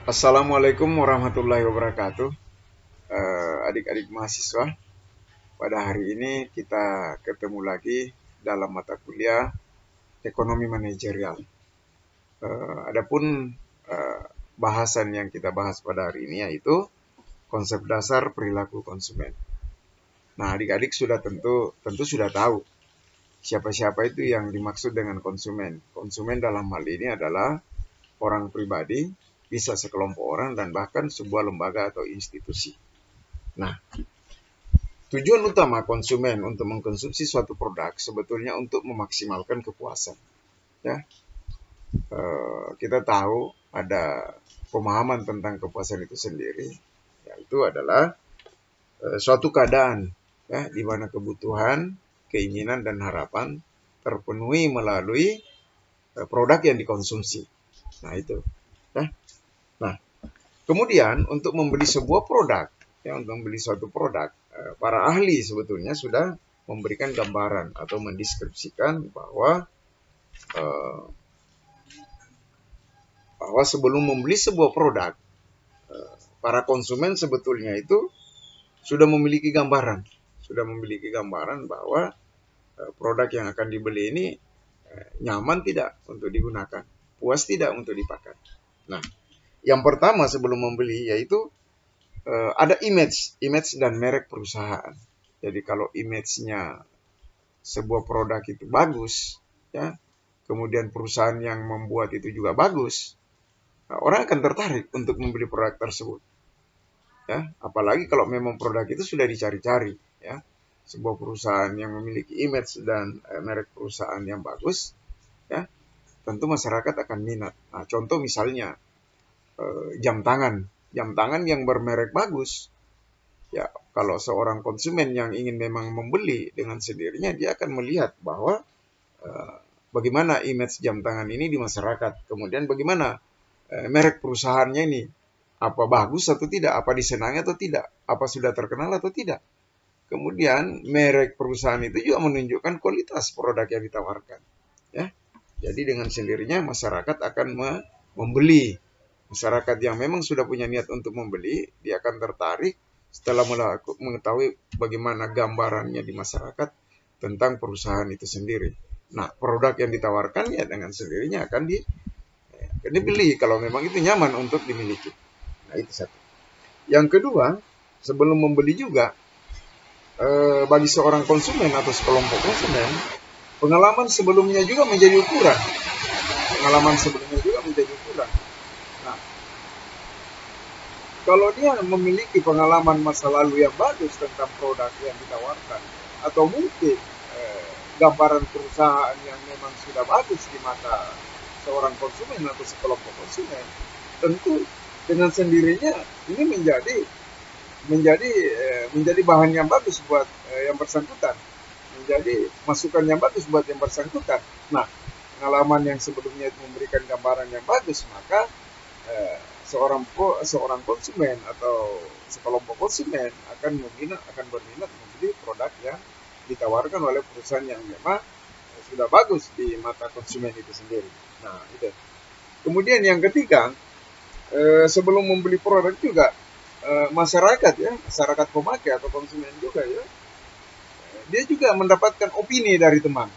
Assalamualaikum warahmatullahi wabarakatuh. Adik-adik mahasiswa, pada hari ini kita ketemu lagi dalam mata kuliah ekonomi manajerial. Adapun eh, bahasan yang kita bahas pada hari ini yaitu konsep dasar perilaku konsumen. Nah, adik-adik sudah tentu sudah tahu siapa-siapa itu yang dimaksud dengan konsumen. Konsumen dalam hal ini adalah orang pribadi, bisa sekelompok orang dan bahkan sebuah lembaga atau institusi. Nah, tujuan utama konsumen untuk mengkonsumsi suatu produk sebetulnya untuk memaksimalkan kepuasan. Ya, kita tahu ada pemahaman tentang kepuasan itu sendiri, yaitu adalah suatu keadaan ya, di mana kebutuhan, keinginan dan harapan terpenuhi melalui produk yang dikonsumsi. Nah itu. Ya. Nah, kemudian untuk membeli sebuah produk, ya untuk membeli suatu produk, para ahli sebetulnya sudah memberikan gambaran atau mendeskripsikan eh, bahwa sebelum membeli sebuah produk, para konsumen sebetulnya itu sudah memiliki gambaran bahwa produk yang akan dibeli ini nyaman tidak untuk digunakan, puas tidak untuk dipakai. Nah, yang pertama sebelum membeli yaitu ada image dan merek perusahaan. Jadi kalau image-nya sebuah produk itu bagus, ya, kemudian perusahaan yang membuat itu juga bagus, nah, orang akan tertarik untuk membeli produk tersebut. Ya, apalagi kalau memang produk itu sudah dicari-cari, ya, sebuah perusahaan yang memiliki image dan merek perusahaan yang bagus, ya, tentu masyarakat akan minat. Nah, contoh misalnya jam tangan yang bermerek bagus, ya, kalau seorang konsumen yang ingin memang membeli dengan sendirinya, dia akan melihat bahwa eh, bagaimana image jam tangan ini di masyarakat. Kemudian bagaimana merek perusahaannya ini, apa bagus atau tidak, apa disenangi atau tidak, apa sudah terkenal atau tidak. Kemudian merek perusahaan itu juga menunjukkan kualitas produk yang ditawarkan. Ya, jadi dengan sendirinya masyarakat akan membeli. Masyarakat yang memang sudah punya niat untuk membeli, dia akan tertarik setelah mengetahui bagaimana gambarannya di masyarakat tentang perusahaan itu sendiri. Nah, produk yang ditawarkan ya dengan sendirinya akan dibeli kalau memang itu nyaman untuk dimiliki. Nah, itu satu. Yang kedua, sebelum membeli juga, bagi seorang konsumen atau sekelompok konsumen, pengalaman sebelumnya juga menjadi ukuran. Pengalaman sebelumnya juga menjadi ukuran. Nah, kalau dia memiliki pengalaman masa lalu yang bagus tentang produk yang ditawarkan, atau mungkin gambaran perusahaan yang memang sudah bagus di mata seorang konsumen atau sekelompok konsumen, tentu dengan sendirinya ini menjadi bahan yang bagus buat yang bersangkutan, menjadi masukan yang bagus buat yang bersangkutan. Nah, pengalaman yang sebelumnya itu memberikan gambaran yang bagus, maka seorang konsumen atau sekelompok konsumen akan berminat membeli produk yang ditawarkan oleh perusahaan yang memang sudah bagus di mata konsumen itu sendiri. Nah, itu. Kemudian yang ketiga, sebelum membeli produk juga masyarakat ya, masyarakat pemakai atau konsumen juga ya, dia juga mendapatkan opini dari teman.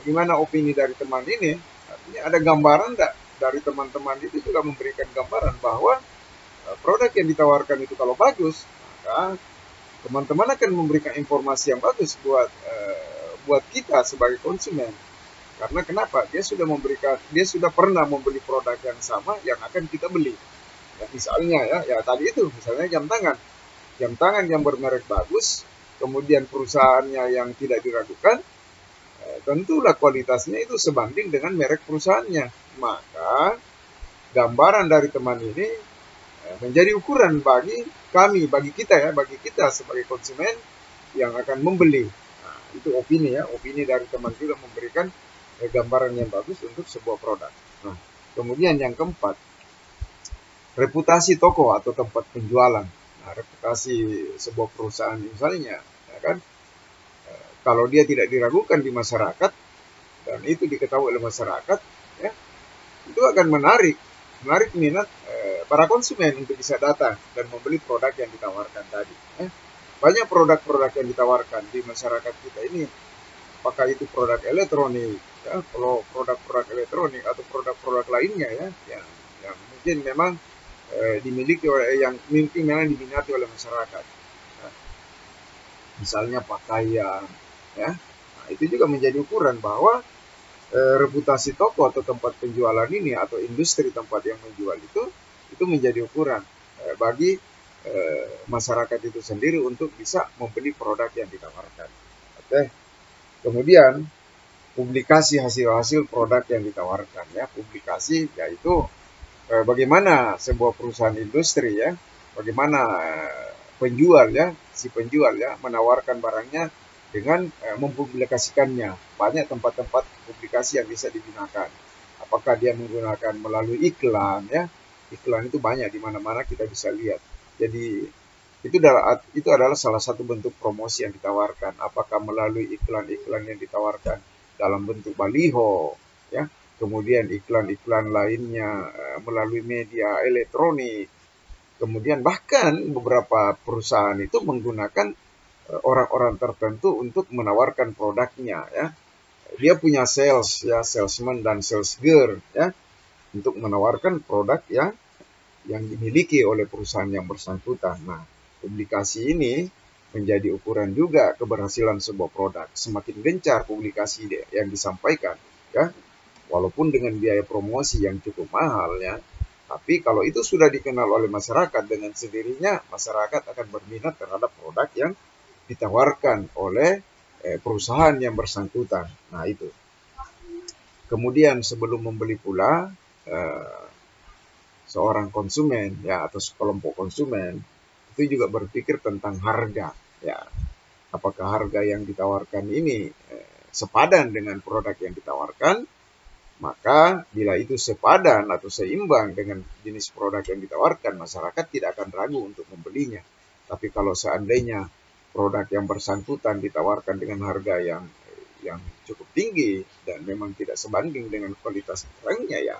Bagaimana opini dari teman ini? Artinya ada gambaran enggak dari teman-teman itu juga memberikan gambaran bahwa produk yang ditawarkan itu kalau bagus, maka teman-teman akan memberikan informasi yang bagus buat kita sebagai konsumen. Karena kenapa? Dia sudah pernah membeli produk yang sama yang akan kita beli. Ya, misalnya ya tadi itu, misalnya jam tangan yang bermerek bagus, kemudian perusahaannya yang tidak diragukan, tentulah kualitasnya itu sebanding dengan merek perusahaannya. Maka gambaran dari teman ini menjadi ukuran bagi kita sebagai konsumen yang akan membeli. Nah, itu opini ya, opini dari teman juga memberikan gambaran yang bagus untuk sebuah produk. Nah, kemudian yang keempat, reputasi toko atau tempat penjualan. Nah, reputasi sebuah perusahaan misalnya, ya kan, kalau dia tidak diragukan di masyarakat dan itu diketahui oleh masyarakat, ya, itu akan menarik minat para konsumen untuk bisa datang dan membeli produk yang ditawarkan tadi. Banyak produk-produk yang ditawarkan di masyarakat kita ini, apakah itu produk elektronik, ya, kalau produk-produk elektronik atau produk-produk lainnya ya, yang mungkin memang dimiliki oleh yang mungkin memang diminati oleh masyarakat. Nah, misalnya pakaian, ya, nah, itu juga menjadi ukuran bahwa reputasi toko atau tempat penjualan ini atau industri tempat yang menjual itu menjadi ukuran bagi masyarakat itu sendiri untuk bisa membeli produk yang ditawarkan. Oke. Kemudian publikasi hasil-hasil produk yang ditawarkan ya, publikasi yaitu bagaimana sebuah perusahaan industri ya, bagaimana penjual ya, si penjual ya menawarkan barangnya dengan mempublikasikannya. Banyak tempat-tempat publikasi yang bisa digunakan. Apakah dia menggunakan melalui iklan ya? Iklan itu banyak di mana-mana kita bisa lihat. Jadi itu adalah salah satu bentuk promosi yang ditawarkan. Apakah melalui iklan-iklan yang ditawarkan dalam bentuk baliho ya, kemudian iklan-iklan lainnya melalui media elektronik. Kemudian bahkan beberapa perusahaan itu menggunakan orang-orang tertentu untuk menawarkan produknya ya. Dia punya sales ya, salesman dan sales girl ya, untuk menawarkan produk yang dimiliki oleh perusahaan yang bersangkutan. Nah, publikasi ini menjadi ukuran juga keberhasilan sebuah produk. Semakin gencar publikasi yang disampaikan ya, walaupun dengan biaya promosi yang cukup mahal ya, tapi kalau itu sudah dikenal oleh masyarakat, dengan sendirinya masyarakat akan berminat terhadap produk yang ditawarkan oleh perusahaan yang bersangkutan. Nah itu. Kemudian sebelum membeli pula seorang konsumen ya atau sekelompok konsumen itu juga berpikir tentang harga ya. Apakah harga yang ditawarkan ini sepadan dengan produk yang ditawarkan? Maka bila itu sepadan atau seimbang dengan jenis produk yang ditawarkan, masyarakat tidak akan ragu untuk membelinya. Tapi kalau seandainya produk yang bersangkutan ditawarkan dengan harga yang cukup tinggi dan memang tidak sebanding dengan kualitas barangnya ya,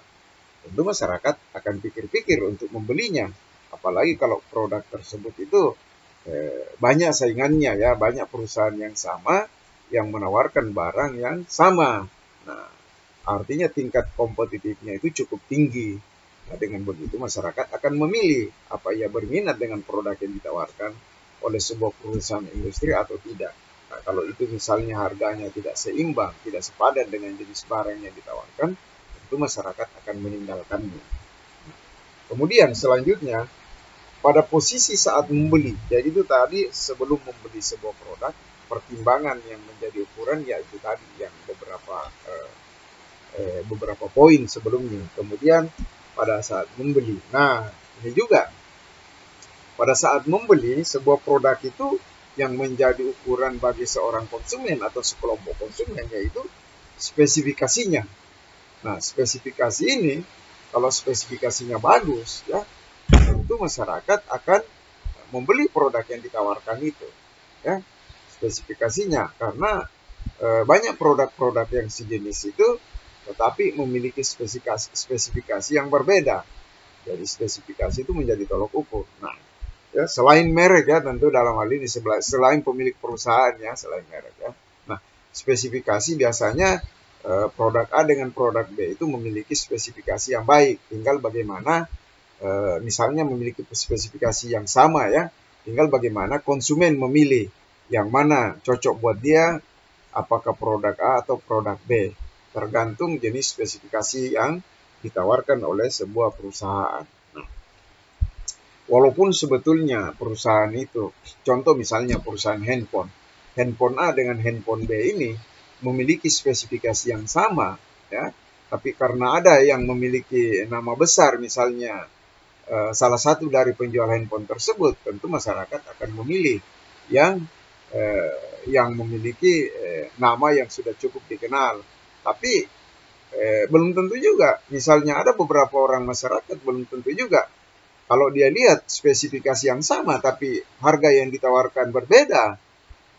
tentu masyarakat akan pikir-pikir untuk membelinya. Apalagi kalau produk tersebut itu banyak saingannya ya, banyak perusahaan yang sama yang menawarkan barang yang sama. Nah, artinya tingkat kompetitifnya itu cukup tinggi. Nah, dengan begitu masyarakat akan memilih apa ia berminat dengan produk yang ditawarkan oleh sebuah perusahaan industri atau tidak. Nah, kalau itu misalnya harganya tidak seimbang, tidak sepadan dengan jenis barang yang ditawarkan, tentu masyarakat akan meninggalkannya. Kemudian selanjutnya, pada posisi saat membeli, jadi itu tadi sebelum membeli sebuah produk, pertimbangan yang menjadi ukuran yaitu tadi yang beberapa poin sebelumnya. Kemudian pada saat membeli, nah ini juga pada saat membeli sebuah produk itu yang menjadi ukuran bagi seorang konsumen atau sekelompok konsumen yaitu spesifikasinya. Nah, spesifikasi ini kalau spesifikasinya bagus ya, tentu masyarakat akan membeli produk yang ditawarkan itu ya, spesifikasinya, karena banyak produk-produk yang sejenis itu tetapi memiliki spesifikasi yang berbeda. Jadi spesifikasi itu menjadi tolok ukur. Nah, ya, selain merek ya, tentu dalam hal ini selain pemilik perusahaan ya, selain merek ya. Nah, spesifikasi biasanya produk A dengan produk B itu memiliki spesifikasi yang baik. Tinggal bagaimana misalnya memiliki spesifikasi yang sama ya, tinggal bagaimana konsumen memilih yang mana cocok buat dia, apakah produk A atau produk B, tergantung jenis spesifikasi yang ditawarkan oleh sebuah perusahaan. Nah, walaupun sebetulnya perusahaan itu, contoh misalnya perusahaan handphone A dengan handphone B ini memiliki spesifikasi yang sama, ya, tapi karena ada yang memiliki nama besar, misalnya salah satu dari penjual handphone tersebut, tentu masyarakat akan memilih yang memiliki nama yang sudah cukup dikenal. Tapi belum tentu juga, misalnya ada beberapa orang masyarakat belum tentu juga kalau dia lihat spesifikasi yang sama tapi harga yang ditawarkan berbeda.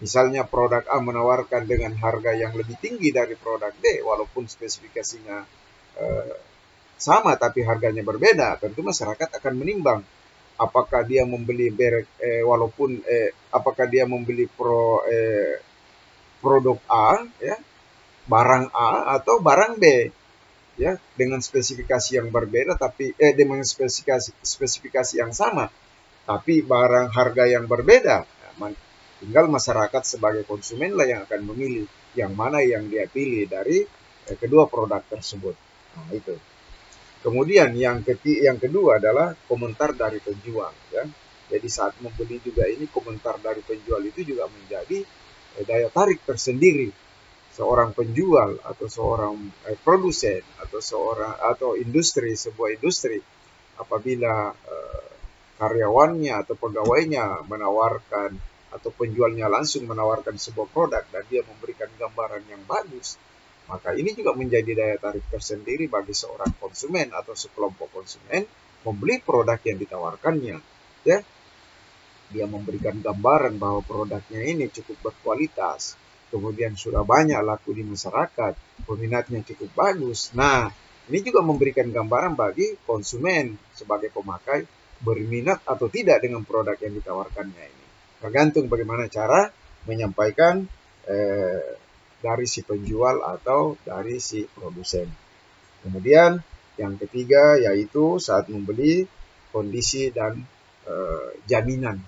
Misalnya produk A menawarkan dengan harga yang lebih tinggi dari produk B walaupun spesifikasinya sama tapi harganya berbeda, tentu masyarakat akan menimbang apakah dia membeli apakah dia membeli produk A, ya, barang A atau barang B, ya, dengan spesifikasi yang berbeda tapi dengan spesifikasi yang sama tapi barang harga yang berbeda. Nah, tinggal masyarakat sebagai konsumen lah yang akan memilih yang mana yang dia pilih dari kedua produk tersebut. Nah, itu. Kemudian yang kedua adalah komentar dari penjual, ya. Jadi saat membeli juga ini komentar dari penjual itu juga menjadi daya tarik tersendiri seorang penjual atau seorang produsen atau sebuah industri apabila karyawannya atau pegawainya menawarkan atau penjualnya langsung menawarkan sebuah produk dan dia memberikan gambaran yang bagus, maka ini juga menjadi daya tarik tersendiri bagi seorang konsumen atau sekelompok konsumen membeli produk yang ditawarkannya, ya. Dia memberikan gambaran bahwa produknya ini cukup berkualitas, kemudian sudah banyak laku di masyarakat, peminatnya cukup bagus. Nah, ini juga memberikan gambaran bagi konsumen sebagai pemakai berminat atau tidak dengan produk yang ditawarkannya ini. Tergantung bagaimana cara menyampaikan dari si penjual atau dari si produsen. Kemudian yang ketiga yaitu saat membeli kondisi dan jaminan.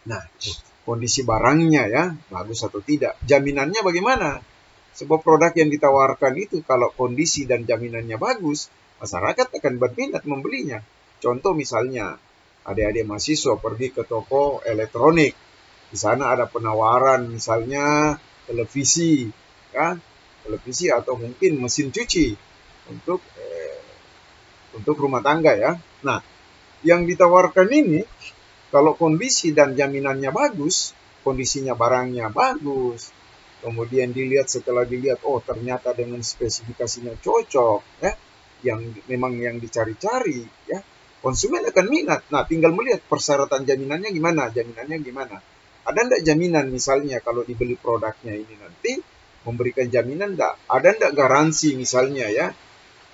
Nah, kondisi barangnya ya, bagus atau tidak. Jaminannya bagaimana? Sebuah produk yang ditawarkan itu kalau kondisi dan jaminannya bagus, masyarakat akan berminat membelinya. Contoh misalnya, adik-adik mahasiswa pergi ke toko elektronik. Di sana ada penawaran misalnya televisi, ya, televisi atau mungkin mesin cuci untuk rumah tangga ya. Nah, yang ditawarkan ini kalau kondisi dan jaminannya bagus, kondisinya barangnya bagus, kemudian setelah dilihat, oh ternyata dengan spesifikasinya cocok, ya, yang memang yang dicari-cari, ya, konsumen akan minat. Nah, tinggal melihat persyaratan jaminannya gimana, Ada enggak jaminan misalnya kalau dibeli produknya ini nanti memberikan jaminan enggak? Ada enggak garansi misalnya ya?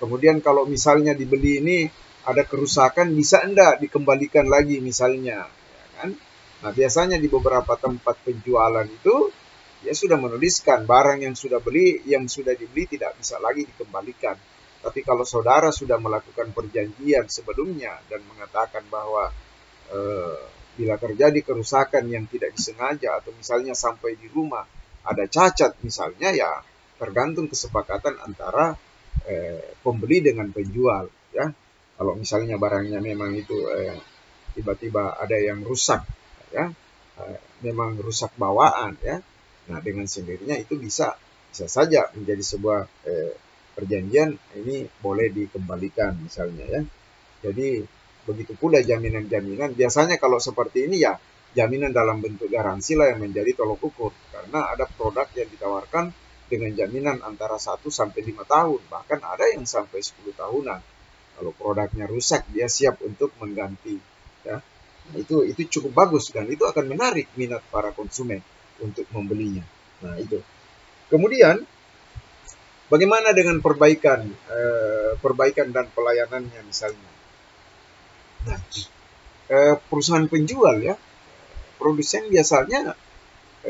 Kemudian kalau misalnya dibeli ini ada kerusakan, bisa enggak dikembalikan lagi misalnya, ya kan? Nah, biasanya di beberapa tempat penjualan itu dia sudah menuliskan barang yang sudah dibeli tidak bisa lagi dikembalikan. Tapi kalau saudara sudah melakukan perjanjian sebelumnya dan mengatakan bahwa bila terjadi kerusakan yang tidak disengaja atau misalnya sampai di rumah ada cacat misalnya, ya tergantung kesepakatan antara pembeli dengan penjual, ya. Kalau misalnya barangnya memang itu tiba-tiba ada yang rusak, ya, memang rusak bawaan, ya. Nah, dengan sendirinya itu bisa saja menjadi sebuah perjanjian ini boleh dikembalikan misalnya, ya. Jadi begitu pula jaminan-jaminan. Biasanya kalau seperti ini ya jaminan dalam bentuk garansi lah yang menjadi tolok ukur, karena ada produk yang ditawarkan dengan jaminan antara 1 sampai 5 tahun, bahkan ada yang sampai 10 tahunan. Kalau produknya rusak, dia siap untuk mengganti, ya. Nah, itu cukup bagus dan itu akan menarik minat para konsumen untuk membelinya. Nah, itu. Kemudian bagaimana dengan perbaikan dan pelayanannya misalnya? Nah, perusahaan penjual ya, produsen biasanya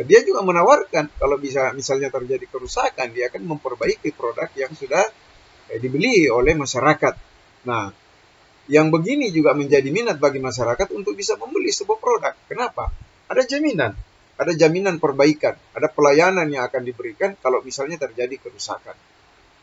dia juga menawarkan kalau bisa misalnya terjadi kerusakan, dia akan memperbaiki produk yang sudah dibeli oleh masyarakat. Nah, yang begini juga menjadi minat bagi masyarakat untuk bisa membeli sebuah produk. Kenapa? Ada jaminan perbaikan, ada pelayanan yang akan diberikan kalau misalnya terjadi kerusakan.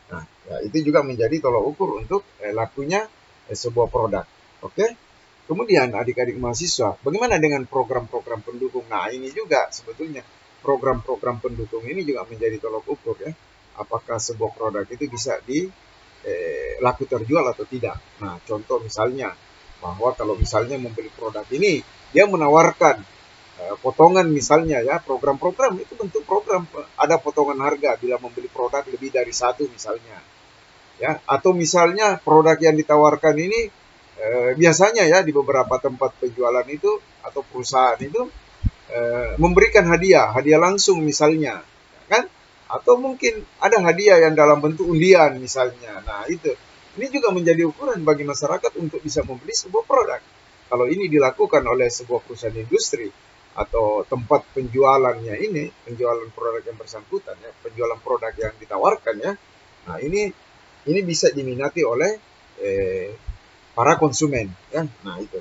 Nah, ya, itu juga menjadi tolok ukur untuk lakunya sebuah produk. Oke? Kemudian adik-adik mahasiswa, bagaimana dengan program-program pendukung? Nah, ini juga sebetulnya program-program pendukung ini juga menjadi tolok ukur ya. Apakah sebuah produk itu bisa laku terjual atau tidak. Nah, contoh misalnya bahwa kalau misalnya membeli produk ini, dia menawarkan potongan misalnya ya, program-program itu bentuk program, ada potongan harga bila membeli produk lebih dari 1 misalnya. Ya, atau misalnya produk yang ditawarkan ini biasanya ya di beberapa tempat penjualan itu atau perusahaan itu memberikan hadiah langsung misalnya, ya kan? Atau mungkin ada hadiah yang dalam bentuk undian misalnya. Nah, itu ini juga menjadi ukuran bagi masyarakat untuk bisa membeli sebuah produk. Kalau ini dilakukan oleh sebuah perusahaan industri atau tempat penjualannya ini, penjualan produk yang bersangkutan ya, penjualan produk yang ditawarkan ya. Nah, ini bisa diminati oleh para konsumen ya. Nah, itu.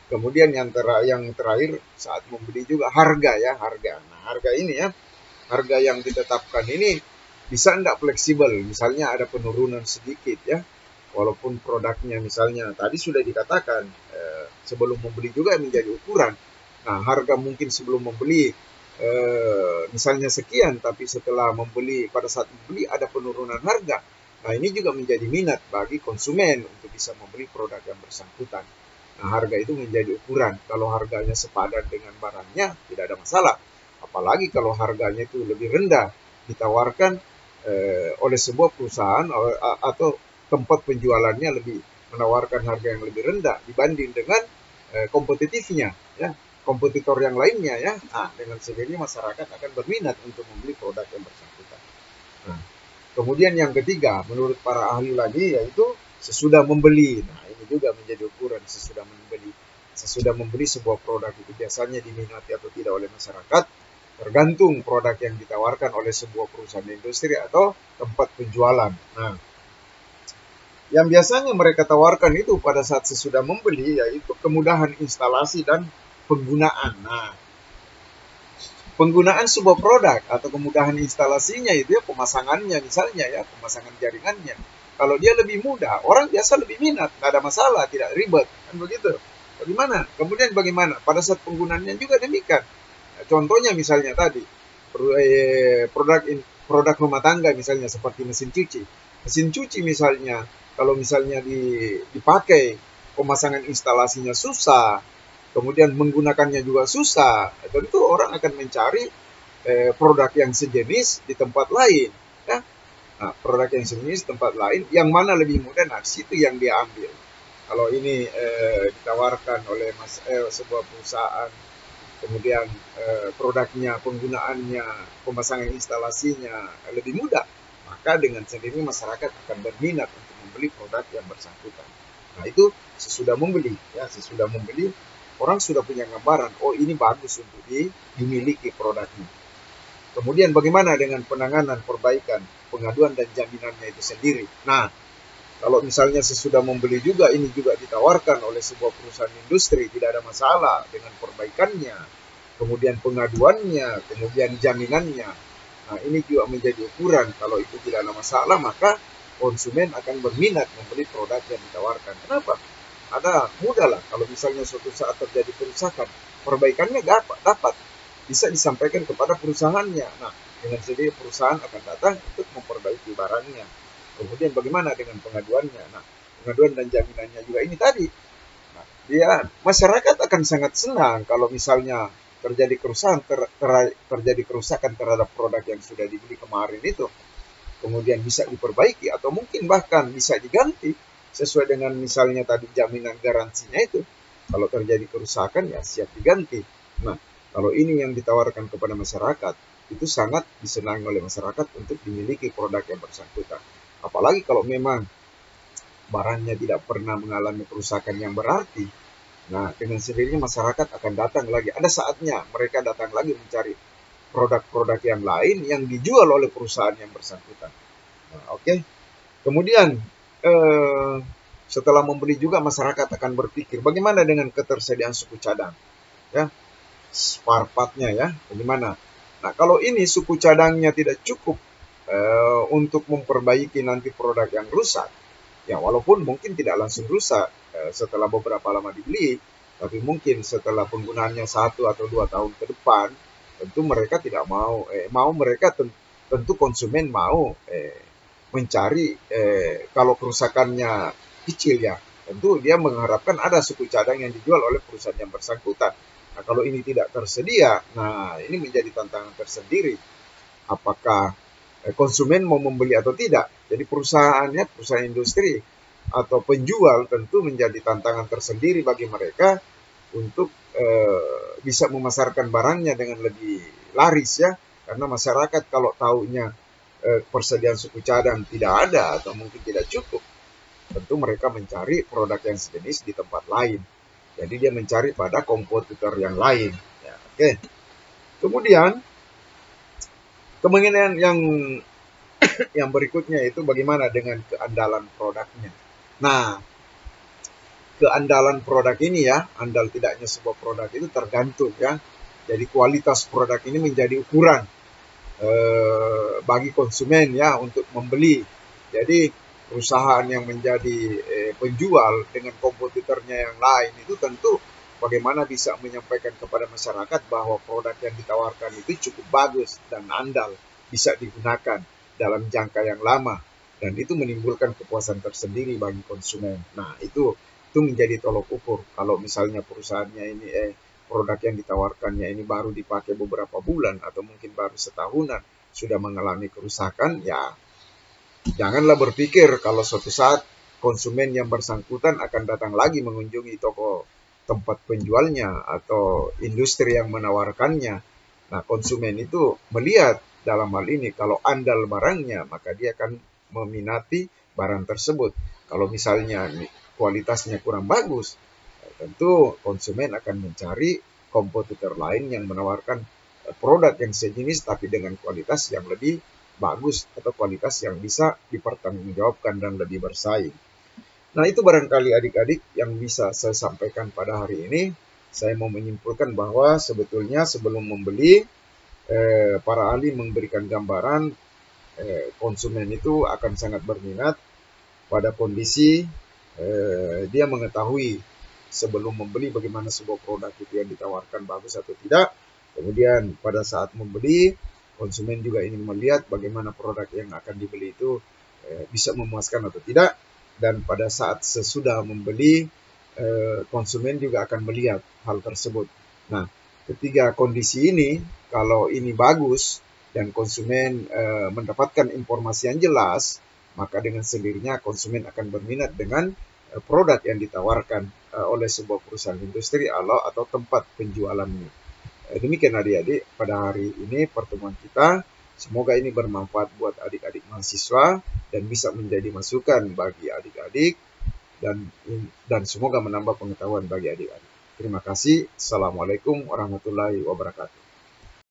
Kemudian yang terakhir saat membeli juga harga ya, harga. Nah, harga ini ya, harga yang ditetapkan ini bisa enggak fleksibel. Misalnya ada penurunan sedikit ya, walaupun produknya misalnya tadi sudah dikatakan sebelum membeli juga menjadi ukuran. Nah, harga mungkin sebelum membeli misalnya sekian, tapi setelah membeli, pada saat membeli ada penurunan harga. Nah, ini juga menjadi minat bagi konsumen untuk bisa membeli produk yang bersangkutan. Nah, harga itu menjadi ukuran. Kalau harganya sepadan dengan barangnya, tidak ada masalah. Apalagi kalau harganya itu lebih rendah, ditawarkan oleh sebuah perusahaan atau tempat penjualannya lebih menawarkan harga yang lebih rendah dibanding dengan kompetitifnya, ya, kompetitor yang lainnya, ya. Nah, dengan sendirinya masyarakat akan berminat untuk membeli produk yang bersangkutan. Nah, kemudian yang ketiga, menurut para ahli lagi, yaitu sesudah membeli. Nah, ini juga menjadi ukuran sesudah membeli. Sesudah membeli sebuah produk itu biasanya diminati atau tidak oleh masyarakat, tergantung produk yang ditawarkan oleh sebuah perusahaan industri atau tempat penjualan. Nah, yang biasanya mereka tawarkan itu pada saat sesudah membeli, yaitu kemudahan instalasi dan penggunaan. Nah, penggunaan sebuah produk atau kemudahan instalasinya itu ya, pemasangannya misalnya ya, pemasangan jaringannya. Kalau dia lebih mudah, orang biasa lebih minat, nggak ada masalah, tidak ribet, kan begitu. Bagaimana? Kemudian bagaimana? Pada saat penggunaannya juga demikian. Nah, contohnya misalnya tadi, produk rumah tangga misalnya seperti mesin cuci. Mesin cuci misalnya, kalau misalnya dipakai, pemasangan instalasinya susah, kemudian menggunakannya juga susah, tentu orang akan mencari produk yang sejenis di tempat lain. Ya. Nah, produk yang sejenis di tempat lain, yang mana lebih mudah, nah situ yang dia ambil. Kalau ini ditawarkan oleh sebuah perusahaan, kemudian produknya, penggunaannya, pemasangan instalasinya lebih mudah, maka dengan sendirinya masyarakat akan berminat untuk membeli produk yang bersangkutan. Nah, itu sesudah membeli, ya, sesudah membeli orang sudah punya gambaran, oh ini bagus untuk dimiliki produknya. Kemudian bagaimana dengan penanganan, perbaikan, pengaduan dan jaminannya itu sendiri. Nah, kalau misalnya sesudah membeli juga, ini juga ditawarkan oleh sebuah perusahaan industri, tidak ada masalah dengan perbaikannya, kemudian pengaduannya, kemudian jaminannya. Nah, ini juga menjadi ukuran. Kalau itu tidak ada masalah, maka konsumen akan berminat membeli produk yang ditawarkan. Kenapa? Ada mudah lah, kalau misalnya suatu saat terjadi kerusakan, perbaikannya dapat bisa disampaikan kepada perusahaannya. Nah, dengan sendiri perusahaan akan datang untuk memperbaiki barangnya. Kemudian bagaimana dengan pengaduannya? Nah, pengaduan dan jaminannya juga ini tadi. Nah, masyarakat akan sangat senang kalau misalnya terjadi kerusakan terhadap produk yang sudah dibeli kemarin itu, kemudian bisa diperbaiki atau mungkin bahkan bisa diganti sesuai dengan misalnya tadi jaminan garansinya itu. Kalau terjadi kerusakan ya siap diganti. Nah, kalau ini yang ditawarkan kepada masyarakat, itu sangat disenangi oleh masyarakat untuk dimiliki produk yang bersangkutan. Apalagi kalau memang barangnya tidak pernah mengalami kerusakan yang berarti. Nah, dengan sendirinya masyarakat akan datang lagi. Ada saatnya mereka datang lagi mencari produk-produk yang lain yang dijual oleh perusahaan yang bersangkutan. Nah, oke. Kemudian setelah membeli juga masyarakat akan berpikir bagaimana dengan ketersediaan suku cadang, ya, spare partnya ya, bagaimana. Nah, kalau ini suku cadangnya tidak cukup untuk memperbaiki nanti produk yang rusak, ya walaupun mungkin tidak langsung rusak setelah beberapa lama dibeli, tapi mungkin setelah penggunaannya 1 atau 2 tahun ke depan, tentu mereka tidak mau mereka tentu konsumen mau mencari kalau kerusakannya kecil ya, tentu dia mengharapkan ada suku cadang yang dijual oleh perusahaan yang bersangkutan. Nah, kalau ini tidak tersedia, nah ini menjadi tantangan tersendiri. Apakah konsumen mau membeli atau tidak? Jadi perusahaan industri atau penjual tentu menjadi tantangan tersendiri bagi mereka untuk bisa memasarkan barangnya dengan lebih laris ya, karena masyarakat kalau tahunya persediaan suku cadang tidak ada atau mungkin tidak cukup, tentu mereka mencari produk yang sejenis di tempat lain. Jadi dia mencari pada kompetitor yang lain. Ya, oke. Kemudian kemungkinan yang berikutnya itu bagaimana dengan keandalan produknya. Nah, keandalan produk ini ya, andal tidaknya sebuah produk itu tergantung ya. Jadi kualitas produk ini menjadi ukuran bagi konsumen ya untuk membeli. Jadi perusahaan yang menjadi penjual dengan kompetitornya yang lain itu tentu bagaimana bisa menyampaikan kepada masyarakat bahwa produk yang ditawarkan itu cukup bagus dan andal, bisa digunakan dalam jangka yang lama, dan itu menimbulkan kepuasan tersendiri bagi konsumen. Nah, itu menjadi tolok ukur. Kalau misalnya perusahaannya ini produk yang ditawarkannya ini baru dipakai beberapa bulan atau mungkin baru setahunan sudah mengalami kerusakan, ya janganlah berpikir kalau suatu saat konsumen yang bersangkutan akan datang lagi mengunjungi toko tempat penjualnya atau industri yang menawarkannya. Nah, konsumen itu melihat dalam hal ini kalau andal barangnya, maka dia akan meminati barang tersebut. Kalau misalnya kualitasnya kurang bagus, tentu konsumen akan mencari kompetitor lain yang menawarkan produk yang sejenis tapi dengan kualitas yang lebih bagus atau kualitas yang bisa dipertanggungjawabkan dan lebih bersaing. Nah, itu barangkali adik-adik yang bisa saya sampaikan pada hari ini. Saya mau menyimpulkan bahwa sebetulnya sebelum membeli, para ahli memberikan gambaran konsumen itu akan sangat berminat pada kondisi dia mengetahui sebelum membeli bagaimana sebuah produk itu yang ditawarkan bagus atau tidak. Kemudian pada saat membeli, konsumen juga ingin melihat bagaimana produk yang akan dibeli itu bisa memuaskan atau tidak. Dan pada saat sesudah membeli, konsumen juga akan melihat hal tersebut. Nah, ketiga kondisi ini, kalau ini bagus dan konsumen mendapatkan informasi yang jelas, maka dengan sendirinya konsumen akan berminat dengan produk yang ditawarkan oleh sebuah perusahaan industri atau tempat penjualannya. Demikian adik-adik pada hari ini pertemuan kita. Semoga ini bermanfaat buat adik-adik mahasiswa dan bisa menjadi masukan bagi adik-adik dan semoga menambah pengetahuan bagi adik-adik. Terima kasih. Assalamualaikum warahmatullahi wabarakatuh.